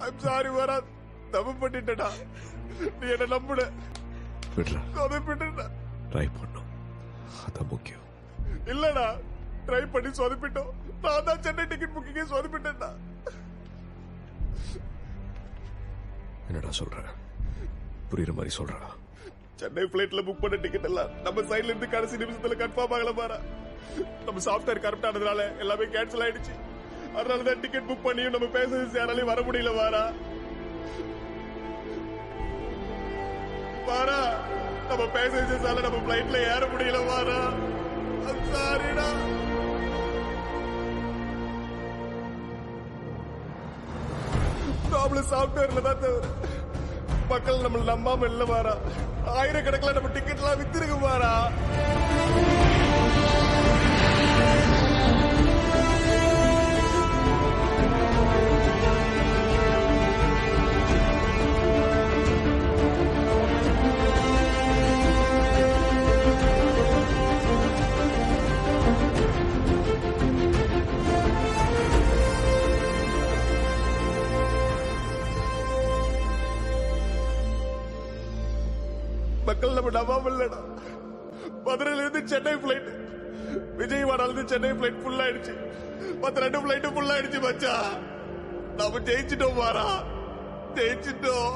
I'm sorry மாறா, தப்பு பண்ணிட்டடா. நீ என்ன நம்புன, சொதப்பிட்டா. ட்ரை பண்ணோம், அதான் முக்கியம். இல்லடா, ட்ரை பண்ணி சொதப்பிட்டோம். நான் தான் சென்னை டிக்கெட் புக்கிங்கே சொதப்பிட்டேன்டா. என்னடா சொல்ற? புரியுற மாதிரி சொல்றா. சென்னை பிளைட்ல புக் பண்ண டிக்கெட் எல்லாம் நம்ம சைட்ல இருந்து கடைசி நிமிஷத்துல கன்ஃபார்ம் ஆகல மாறா. நம்ம சாஃப்ட்வேர் கரெக்ட் ஆனதுனால எல்லாமே கேன்சல் ஆயிடுச்சு. அதனாலதான் டிக்கெட் புக் பண்ணியும் நம்ம பேசஞ்சர்ஸ் யாராலையும் வர முடியல மாறா. மாறா, நம்ம பேசஞ்சர்ஸால நம்ம பிளைட்ல ஏற முடியல மாறா. சாரிடா. ப்ராப்ளம் சாஃப்ட்வேர்ல தான் தவிர மக்கள் நம்மள நம்பாம இல்ல மாறா. ஆயிரக்கணக்கில் நம்ம டிக்கெட் எல்லாம் வித்திருக்கு மாறா. மக்கள் நம்ம நம்பாம இல்லடா. மதுரையில இருந்து சென்னை பிளைட், விஜயவாடால இருந்து சென்னை பிளைட் ஃபுல் ஆயிடுச்சு. மத்த 2 பிளைட்டும் ஃபுல் ஆயிடுச்சு மச்சா. நம்ம ஜெயிச்சிட்டோம் மாறா, ஜெயிச்சிட்டோம்.